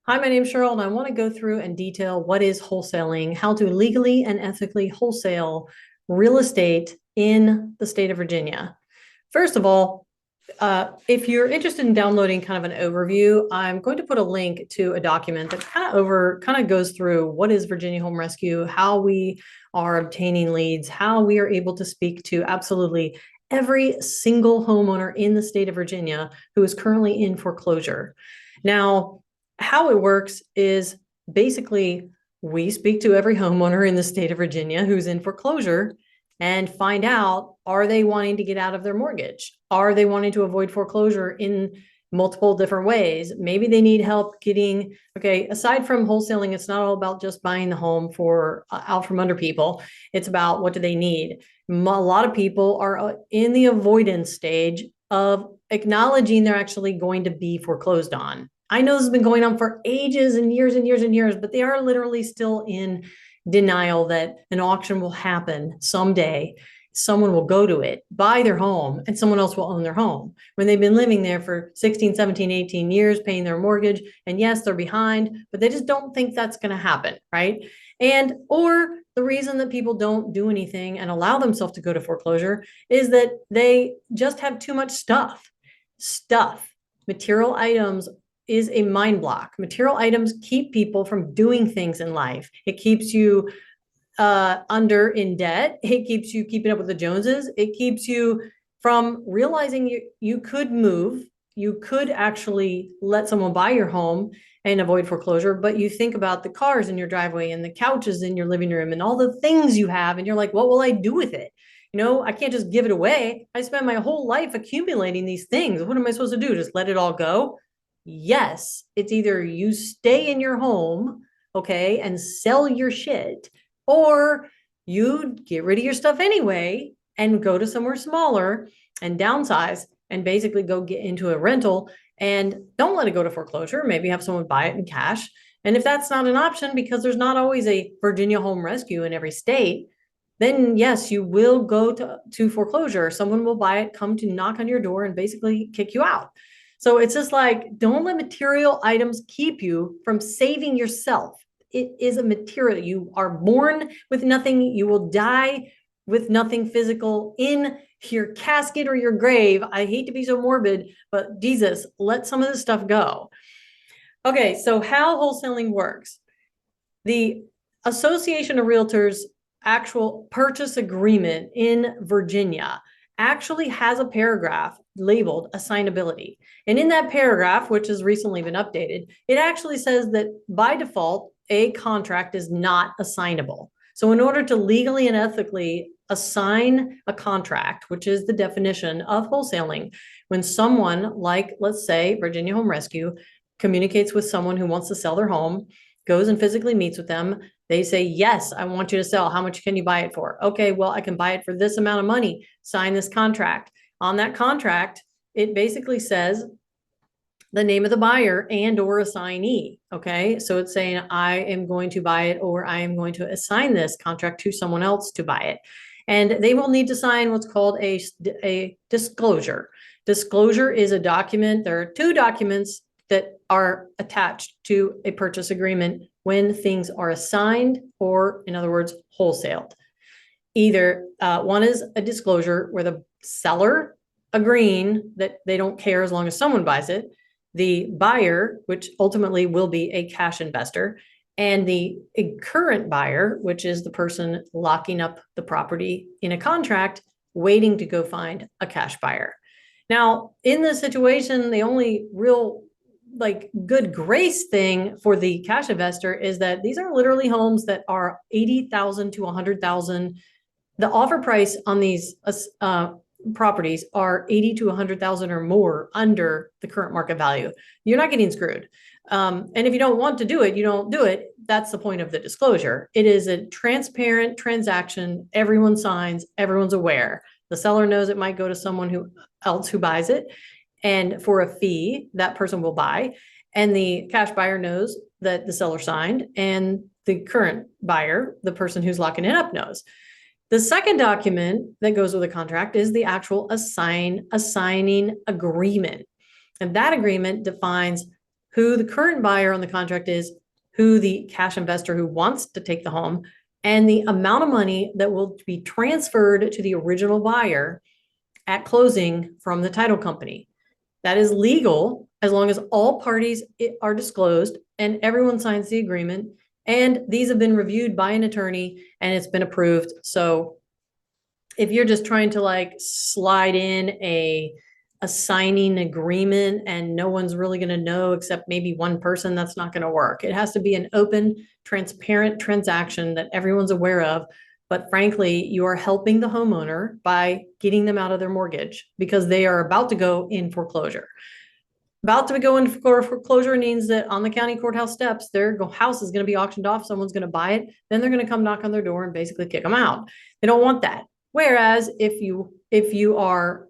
Hi, my name is Cheryl, and I want to go through and detail what is wholesaling, how to legally and ethically wholesale real estate in the state of Virginia. First of all, if you're interested in downloading kind of an overview, I'm going to put a link to a document that kind of goes through what is Virginia Home Rescue, how we are obtaining leads, how we are able to speak to absolutely every single homeowner in the state of Virginia who is currently in foreclosure. Now, how it works is basically we speak to every homeowner in the state of Virginia who's in foreclosure and find out, are they wanting to get out of their mortgage? Are they wanting to avoid foreclosure in multiple different ways? Maybe they need help getting, okay, aside from wholesaling, it's not all about just buying the home for out from under people. It's about what do they need? A lot of people are in the avoidance stage of acknowledging they're actually going to be foreclosed on. I know this has been going on for ages and years and years and years, but they are literally still in denial that an auction will happen someday. Someone will go to it, buy their home, and someone else will own their home when they've been living there for 16, 17, 18 years, paying their mortgage. And yes, they're behind, but they just don't think that's going to happen, right? And or the reason that people don't do anything and allow themselves to go to foreclosure is that they just have too much stuff. Material items is a mind block. Material items keep people from doing things in life. It keeps you under in debt. It keeps you keeping up with the Joneses. It keeps you from realizing you could move. You could actually let someone buy your home and avoid foreclosure, but you think about the cars in your driveway and the couches in your living room and all the things you have, and you're like, what will I do with it? I can't just give it away. I spent my whole life accumulating these things. What am I supposed to do? Just let it all go? Yes, it's either you stay in your home, okay, and sell your shit, or you get rid of your stuff anyway and go to somewhere smaller and downsize and basically go get into a rental and don't let it go to foreclosure. Maybe have someone buy it in cash. And if that's not an option, because there's not always a Virginia Home Rescue in every state, then yes, you will go to foreclosure. Someone will buy it, come to knock on your door and basically kick you out. So it's just like, don't let material items keep you from saving yourself. It is a material. You are born with nothing. You will die with nothing physical in your casket or your grave. I hate to be so morbid, but Jesus, let some of this stuff go. Okay, so how wholesaling works. The Association of Realtors actual purchase agreement in Virginia actually has a paragraph labeled assignability. And in that paragraph, which has recently been updated, it actually says that by default, a contract is not assignable. So in order to legally and ethically assign a contract, which is the definition of wholesaling, when someone like, let's say, Virginia Home Rescue communicates with someone who wants to sell their home, goes and physically meets with them, they say, yes, I want you to sell. How much can you buy it for? Okay, well, I can buy it for this amount of money. Sign this contract. On that contract, it basically says the name of the buyer and or assignee. Okay, so it's saying I am going to buy it, or I am going to assign this contract to someone else to buy it. And they will need to sign what's called a disclosure. Disclosure is a document. There are two documents that are attached to a purchase agreement when things are assigned, or in other words, wholesaled. Either one is a disclosure where the seller agreeing that they don't care as long as someone buys it, the buyer, which ultimately will be a cash investor, and the current buyer, which is the person locking up the property in a contract, waiting to go find a cash buyer. Now, in this situation, the only real good grace thing for the cash investor is that these are literally homes that are 80,000 to 100,000. The offer price on these properties are 80 to 100,000 or more under the current market value. You're not getting screwed. And if you don't want to do it, you don't do it. That's the point of the disclosure. It is a transparent transaction. Everyone signs, everyone's aware. The seller knows it might go to someone else who buys it. And for a fee, that person will buy. And the cash buyer knows that the seller signed, and the current buyer, the person who's locking it up, knows. The second document that goes with a contract is the actual assigning agreement. And that agreement defines who the current buyer on the contract is, who the cash investor who wants to take the home, and the amount of money that will be transferred to the original buyer at closing from the title company. That is legal as long as all parties are disclosed and everyone signs the agreement. And these have been reviewed by an attorney and it's been approved. So if you're just trying to like slide in a signing agreement and no one's really going to know except maybe one person, that's not going to work. It has to be an open, transparent transaction that everyone's aware of. But frankly, you are helping the homeowner by getting them out of their mortgage because they are about to go in foreclosure. About to go in foreclosure means that on the county courthouse steps, their house is going to be auctioned off. Someone's going to buy it. Then they're going to come knock on their door and basically kick them out. They don't want that. Whereas if you are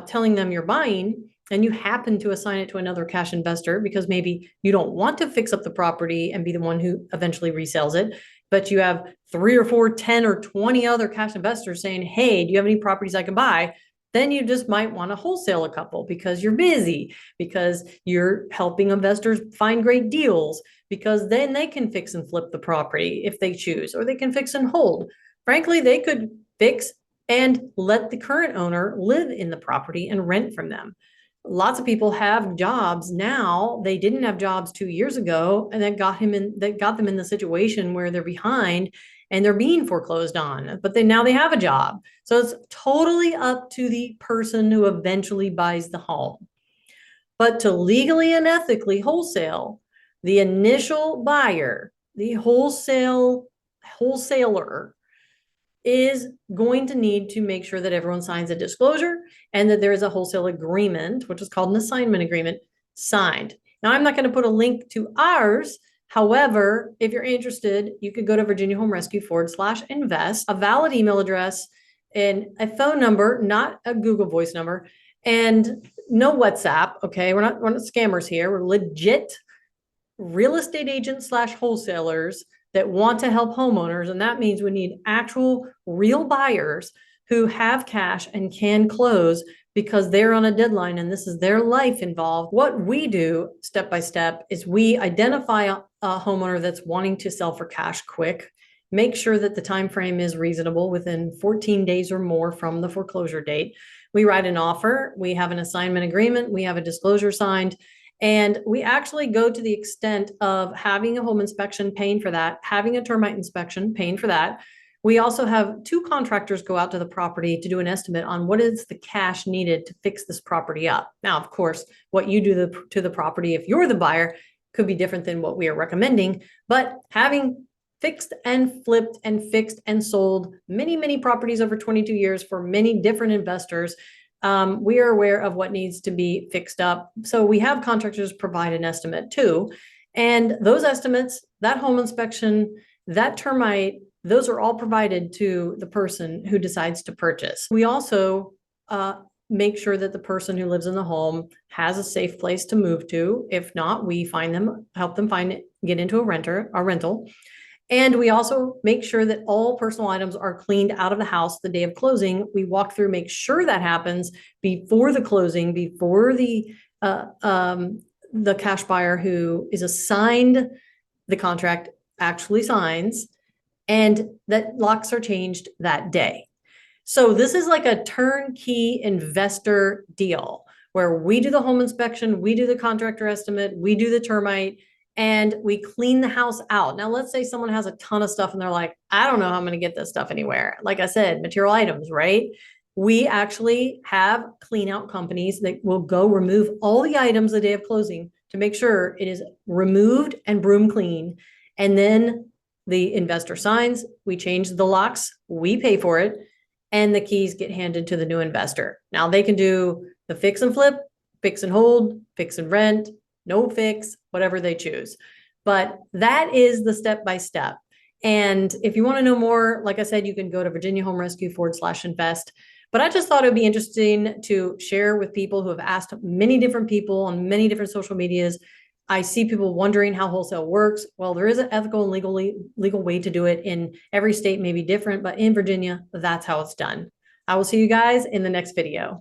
telling them you're buying and you happen to assign it to another cash investor because maybe you don't want to fix up the property and be the one who eventually resells it, but you have 3 or 4, 10 or 20 other cash investors saying, hey, do you have any properties I can buy? Then you just might want to wholesale a couple because you're busy, because you're helping investors find great deals, because then they can fix and flip the property if they choose, or they can fix and hold. Frankly, they could fix and let the current owner live in the property and rent from them. Lots of people have jobs now. They didn't have jobs 2 years ago, and that got them in the situation where they're behind and they're being foreclosed on, but now they have a job. So it's totally up to the person who eventually buys the home. But to legally and ethically wholesale, the initial buyer, the wholesaler, is going to need to make sure that everyone signs a disclosure and that there is a wholesale agreement, which is called an assignment agreement, signed. Now, I'm not going to put a link to ours. However, if you're interested, you could go to Virginia Home Rescue /invest, a valid email address, and a phone number, not a Google Voice number, and no WhatsApp. Okay, we're not scammers here. We're legit real estate agents /wholesalers that want to help homeowners. And that means we need actual real buyers who have cash and can close because they're on a deadline and this is their life involved. What we do step by step is we identify a homeowner that's wanting to sell for cash quick, make sure that the time frame is reasonable within 14 days or more from the foreclosure date. We write an offer, we have an assignment agreement, we have a disclosure signed, and we actually go to the extent of having a home inspection, paying for that, having a termite inspection, paying for that. We also have 2 contractors go out to the property to do an estimate on what is the cash needed to fix this property up. Now, of course, what you do to the property, if you're the buyer, could be different than what we are recommending. But having fixed and flipped and fixed and sold many, many properties over 22 years for many different investors, we are aware of what needs to be fixed up. So we have contractors provide an estimate too. And those estimates, that home inspection, that termite, those are all provided to the person who decides to purchase. We also make sure that the person who lives in the home has a safe place to move to. If not, we help them get into a rental. And we also make sure that all personal items are cleaned out of the house the day of closing. We walk through, make sure that happens before the closing, before the cash buyer who is assigned the contract actually signs, and that locks are changed that day. So this is like a turnkey investor deal where we do the home inspection, we do the contractor estimate, we do the termite, and we clean the house out. Now, let's say someone has a ton of stuff and they're like, I don't know how I'm going to get this stuff anywhere. Like I said, material items, right? We actually have clean out companies that will go remove all the items the day of closing to make sure it is removed and broom clean. And then the investor signs, we change the locks, we pay for it, and the keys get handed to the new investor. Now they can do the fix and flip, fix and hold, fix and rent, no fix, whatever they choose. But that is the step-by-step. And if you want to know more, like I said, you can go to Virginia Home Rescue /invest. But I just thought it would be interesting to share with people who have asked many different people on many different social medias. I see people wondering how wholesale works. Well, there is an ethical and legal way to do it. In every state may be different, but in Virginia, that's how it's done. I will see you guys in the next video.